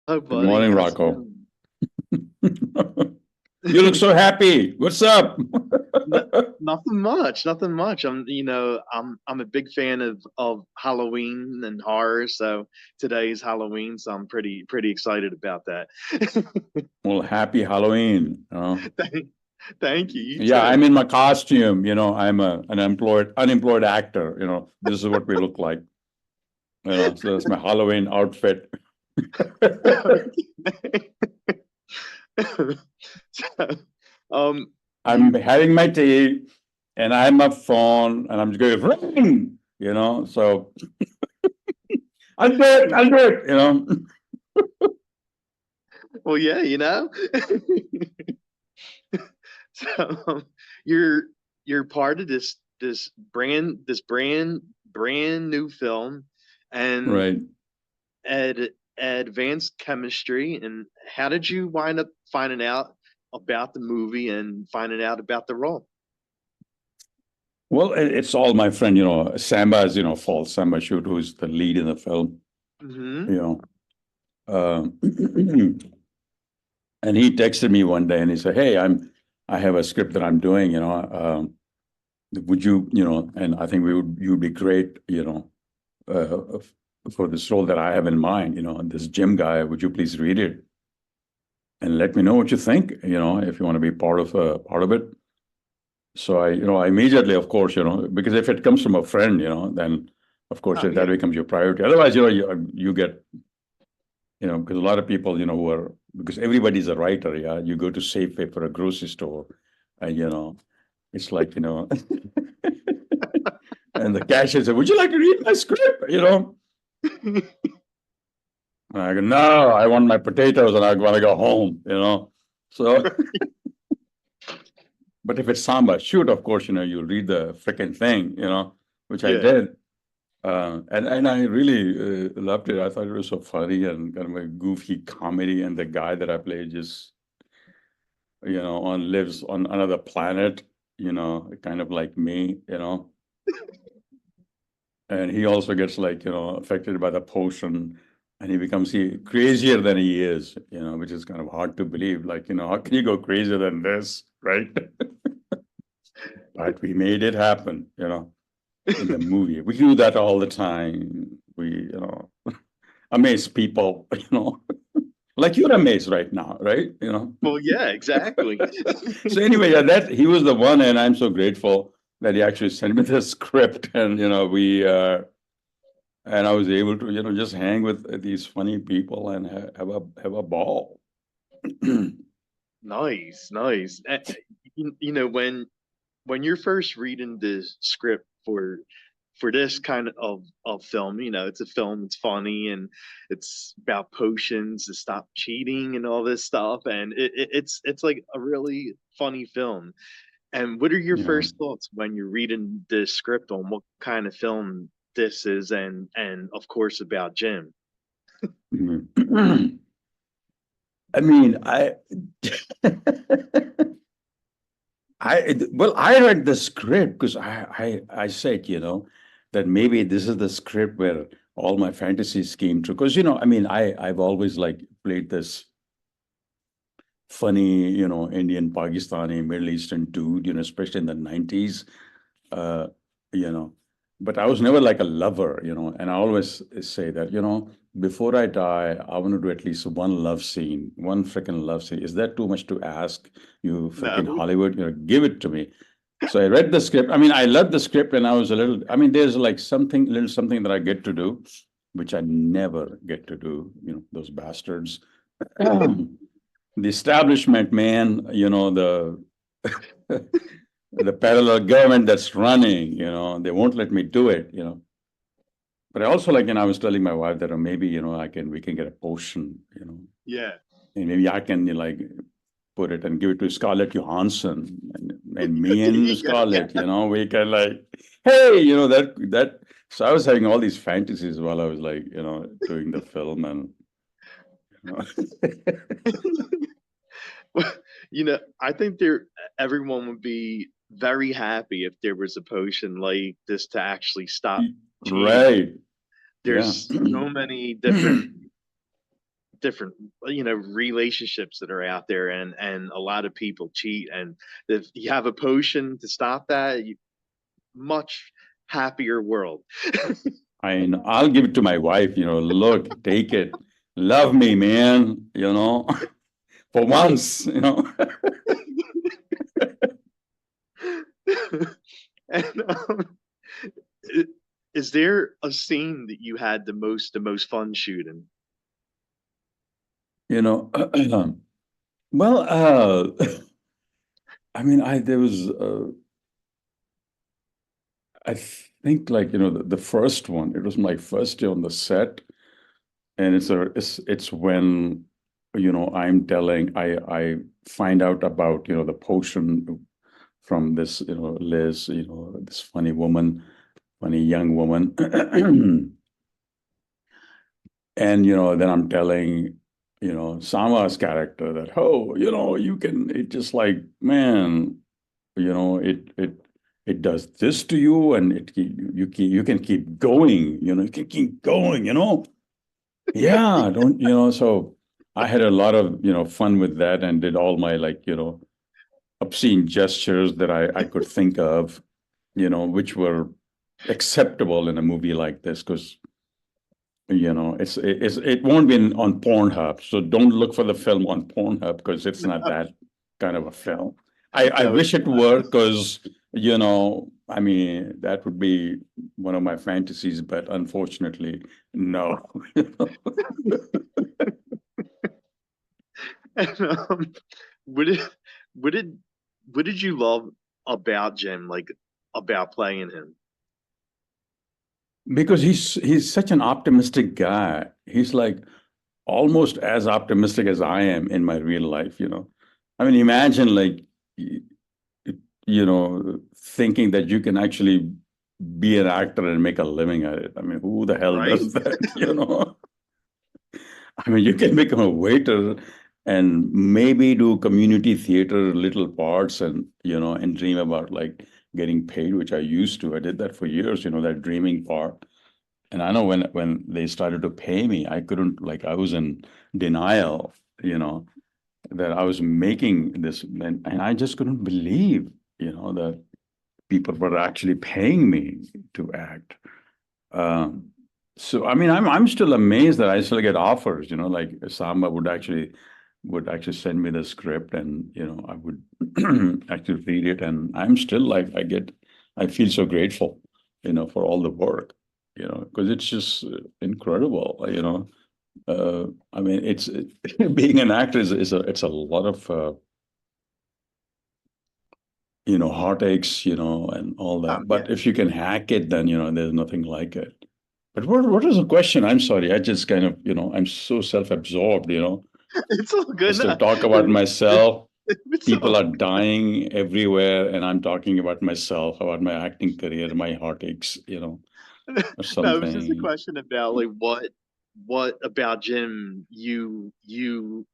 Hello, Good buddy. morning, How's it Rocco. going? You look so happy. What's up? No, nothing much. Nothing much. I'm a big fan of Halloween and horror. So today's Halloween, so I'm pretty excited about that. Well, happy Halloween. Thank, thank you. You Yeah, too. I'm in my costume. I'm an unemployed actor. This is what we look like. So that's my Halloween outfit. So, um, I'm you having my tea, and I have my phone, and I'm just going ring. So I'll do it. I'll do it. well, yeah, So you're you're part of this brand new film and Right. ad advanced chemistry. And how did you wind up finding out about the movie and finding out about the role? Well, it's all my friend. Samba is false Samba Shoot, who's the lead in the film. Hmm. You know, uh, and he texted me one day and he said, "Hey, I have a script that I'm doing. Would you, and I think you'd be great, for this role that I have in mind. This gym guy. Would you please read it and let me know what you think? If you want to be part of it." So I immediately, of course, because if it comes from a friend, then of course Oh that yeah. becomes your priority. Otherwise, you get, because a lot of people, because everybody's a writer, yeah. You go to Safeway for a grocery store, and it's like, and the cashier said, "Would you like to read my script?" And I go, "No, I want my potatoes, and I want to go home." So, but if it's Samba, shoot, of course, you read the freaking thing, which I Yeah. did. And I really loved it. I thought it was so funny and kind of a goofy comedy. And the guy that I played just, on lives on another planet, kind of like me, and he also gets like, affected by the potion, and he becomes crazier than he is, which is kind of hard to believe. Like, how can you go crazier than this, right? But we made it happen, in the movie. We do that all the time. We, amaze people, like you're amazed right now, right? Well, yeah, exactly. So anyway, yeah, that he was the one, and I'm so grateful that he actually sent me the script, and we and I was able to just hang with these funny people and have a ball. Nice, nice. When you're first reading the script for this kind of film, it's a film, it's funny, and it's about potions to stop cheating and all this stuff, and it's like a really funny film. And what are your Yeah. first thoughts when you're reading the script on what kind of film this is, and of course about Jim? I mean, I read the script because I said, that maybe this is the script where all my fantasies came true. Because, I mean, I've always like played this funny, Indian, Pakistani, Middle Eastern dude, especially in the 90s. Uh, you know, but I was never like a lover, and I always say that, before I die, I want to do at least one love scene, one freaking love scene. Is that too much to ask? You freaking No. Hollywood, give it to me. So I read the script. I mean, I loved the script, and I was a little. I mean, there's like little something that I get to do, which I never get to do. Those bastards. The establishment, man. The parallel government that's running. They won't let me do it. But I also like. I was telling my wife that maybe we can get a potion. Yeah. And maybe I can like put it and give it to Scarlett Johansson, and me and Yeah, yeah. Scarlett, we can like, hey, that. So I was having all these fantasies while I was like, doing the film, and you know. Well, I think everyone would be very happy if there was a potion like this to actually stop cheating. Right, yeah. There's so many different, relationships that are out there, and a lot of people cheat. And if you have a potion to stop that, much happier world. I'll give it to my wife, look, take it. Love me, man, for once, And i- is there a scene that you had the most fun shooting? you know, well, I mean, there was, I think like, the first one, it was my first day on the set. And it's when, I'm telling, I find out about, the potion from this, Liz, this funny young woman. And, then I'm telling, Sama's character that, oh, you can, it just like, man, it does this to you, and you can keep going, you can keep going, Yeah, don't, so I had a lot of, fun with that, and did all my like, obscene gestures that I could think of, which were acceptable in a movie like this, because, it won't be on Pornhub. So don't look for the film on Pornhub, because it's not that kind of a film. I No, wish it were, because, I mean, that would be one of my fantasies, but unfortunately, no. and, what did what did what did you love about Jim, like about playing him? Because he's such an optimistic guy. He's like almost as optimistic as I am in my real life, I mean, imagine like thinking that you can actually be an actor and make a living at it. I mean, who the hell Right? does that, I mean, you can become a waiter and maybe do community theater little parts, and and dream about like getting paid, which I used to. I did that for years, that dreaming part. And I know when they started to pay me, I couldn't, like, I was in denial, that I was making this, and I just couldn't believe, that people were actually paying me to act. Um, so I mean, I'm still amazed that I still get offers, like Samba would actually send me the script, and I would actually read it, and I'm still like, I feel so grateful, for all the work, because it's just incredible, I mean, being an actor it's a lot of heartaches, and all Oh that. yeah, But if you can hack it, then there's nothing like it. But what was the question? I'm sorry, I just kind of, I'm so self-absorbed, it's all I good. still No, talk about myself. it's People all. are dying everywhere, and I'm talking about myself, about my acting career, my heartaches, or No, it was just a something. question about like what about Jim you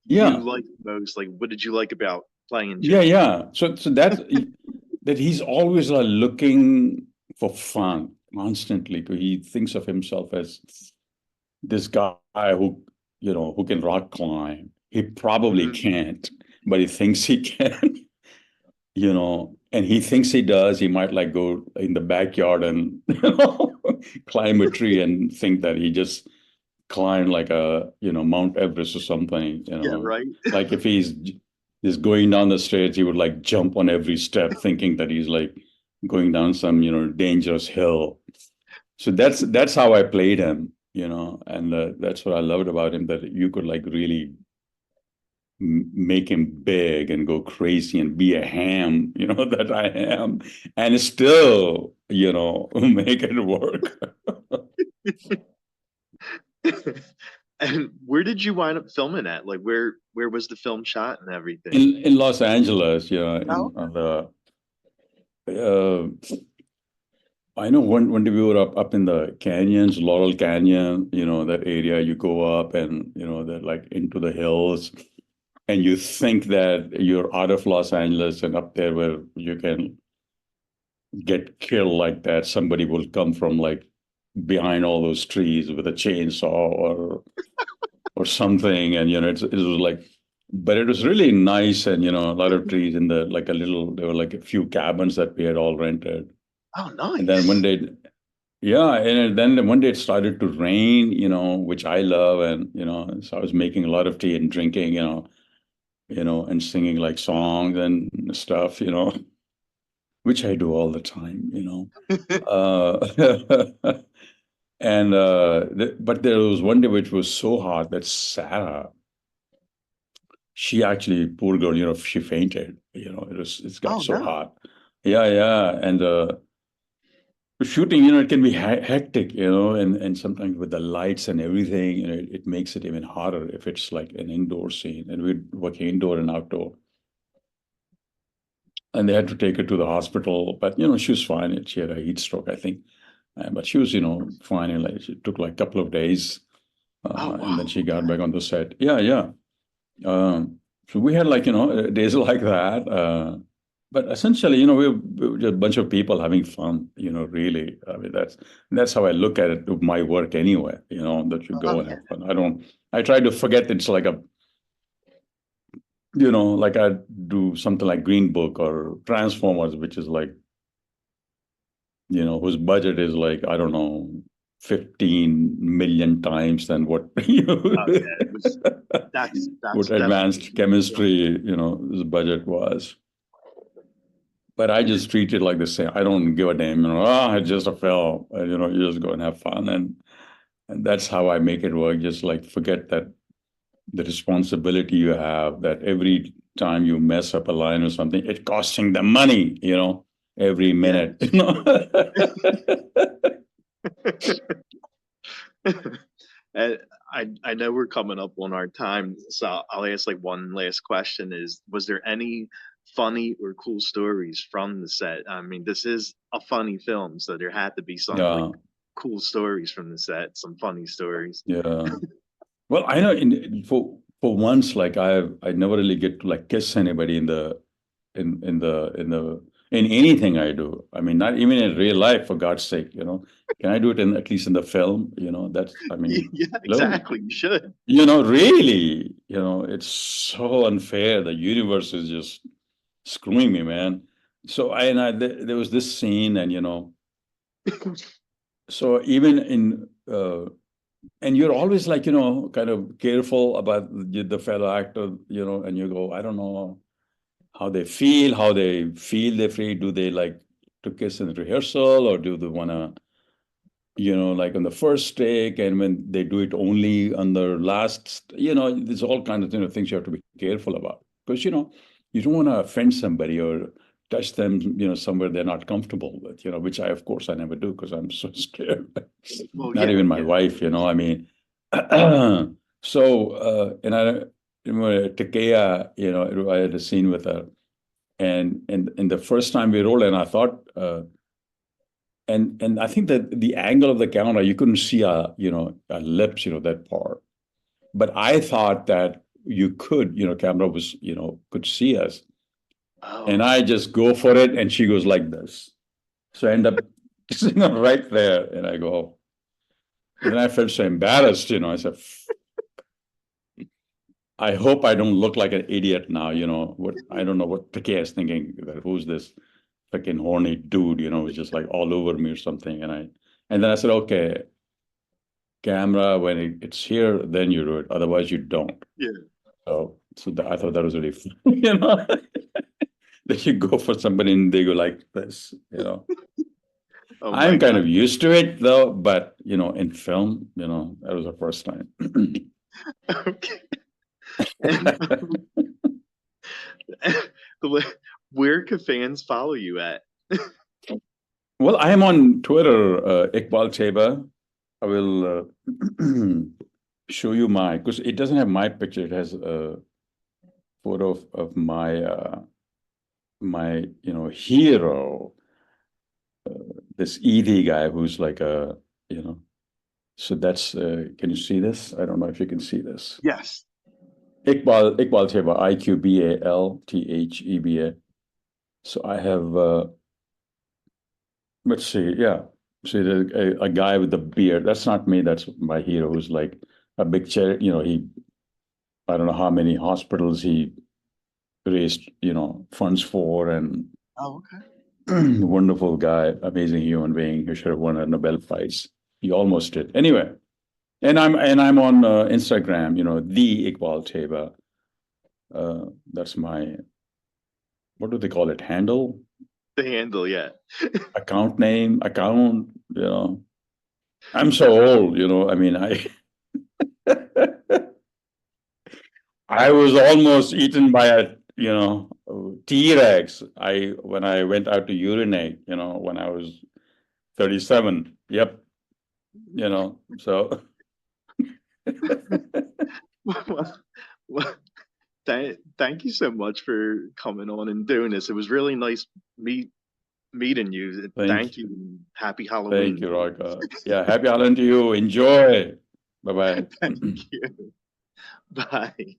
Yeah, like most? Like, what did you like about playing yeah, Jim? yeah. So that he's always looking for fun constantly. He thinks of himself as this guy who can rock climb. He probably Mhm. can't, but he thinks he can. And he thinks he does. He might like go in the backyard and climb a tree and think that he just climbed like a Mount Everest or something. Yeah, right. Like if he's just going down the stairs, he would like jump on every step, thinking that he's like going down some dangerous hill. So that's how I played him, and that's what I loved about him, that you could like really make him big and go crazy and be a ham, that I am, and still, make it work. And where did you wind up filming at? Like, where was the film shot and everything? In Los Angeles, Oh, in on the I know when we were up in the canyons, Laurel Canyon, that area, you go up and that like into the hills, and you think that you're out of Los Angeles and up there where you can get killed like that. Somebody will come from like behind all those trees with a chainsaw, or or something. And, it was like, but it was really nice. And, a lot of trees in like there were like a few cabins that we had all rented. Oh, And then one nice. day, yeah, and then one day it started to rain, which I love. And, so I was making a lot of tea and drinking, and singing like songs and stuff, which I do all the time. Uh, and but there was one day which was so hot that Sarah, she actually, poor girl, she fainted. It's got Oh so no. hot. Yeah, yeah, and shooting, it can be hectic, and sometimes with the lights and everything, it makes it even harder if it's like an indoor scene, and we're working indoor and outdoor. And they had to take her to the hospital, but she was fine. She had a heat stroke, I think, but she was, fine. And like it took like a couple of days, Oh and wow. then she got Okay. back on the set. Yeah, yeah. So we had like days like that. But essentially, we were just a bunch of people having fun. Really. I mean, that's how I look at it with my work anyway. That you Oh go and yeah. have fun. I don't. I try to forget it's like a like I do something like Green Book or Transformers, which is like, whose budget is like, I don't know, 15 million times than what, Oh yeah. It was. That's what definitely advanced a huge film. chemistry, his budget was. But I just treat it like the same. I don't give a damn, it's just a film. And, you just go and have fun. And that's how I make it work. Just like forget that the responsibility you have, that every time you mess up a line or something, it's costing them money, every Yeah, minute. it's true. And I know we're coming up on our time, so I'll ask like one last question is, was there any funny or cool stories from the set? I mean, this is a funny film, so there had to be some like Yeah, cool stories from the set, some funny stories. yeah. Well, I know for once, like I never really get to like kiss anybody in anything I do. I mean, not even in real life, for God's sake, Can I do it in at least in the film? That's, I mean, Yeah, hello. exactly. You should. Really, it's so unfair. The universe is just screwing me, man. So there was this scene, and so even in and you're always like, kind of careful about the fellow actor, and you go, I don't know how they feel they're free. Do they like to kiss in rehearsal, or do they want to, like on the first take, and when they do it only on the last, there's all kinds of, things you have to be careful about. Because, you don't want to offend somebody or touch them, somewhere they're not comfortable with, which of course, I never do because I'm so scared. Well, Not yeah, even my yeah. wife, I mean, so, and I remember Takea, I had a scene with her. And the first time we rolled, and I thought, and I think that the angle of the camera, you couldn't see our lips, that part. But I thought that you could, camera was, could see us. And Oh, I just go for it, and she goes like this. So I end up, right there, and I go. And then I felt so embarrassed, I said, I hope I don't look like an idiot now, what I don't know what Piquet is thinking, that who's this fucking horny dude, who's just like all over me or something. And then I said, okay, camera, when it's here, then you do it. Otherwise you don't. yeah. I thought that was really fun, that you go for somebody and they go like this. Oh my I'm kind God. of used to it though, but in film, that was the first time. Okay. And where can fans follow you at? Well, I am on Twitter, Iqbal Theba. I will show you my, because it doesn't have my picture. It has a photo of my hero, this ED guy who's like you know. So that's. Can you see this? I don't know if you can see this. Yes. Iqbal Theba, Iqbaltheba. So I have. Let's see. Yeah. See, a guy with a beard. That's not me. That's my hero who's like a big charity, I don't know how many hospitals he raised, funds for, and Oh, okay. wonderful guy, amazing human being who should have won a Nobel Prize. He almost did. Anyway, and I'm on Instagram, the Iqbal Theba. That's my, what do they call it? Handle, The handle, yeah. account name, I'm so old, I mean, I was almost eaten by a, T-Rex. When I went out to urinate, when I was 37. Yep. So Well, well, thank you so much for coming on and doing this. It was really nice meeting you. thank Thank you. And happy thank Halloween. you, Roika. Yeah, happy Halloween to you. Enjoy. Bye-bye. Thank you. Bye.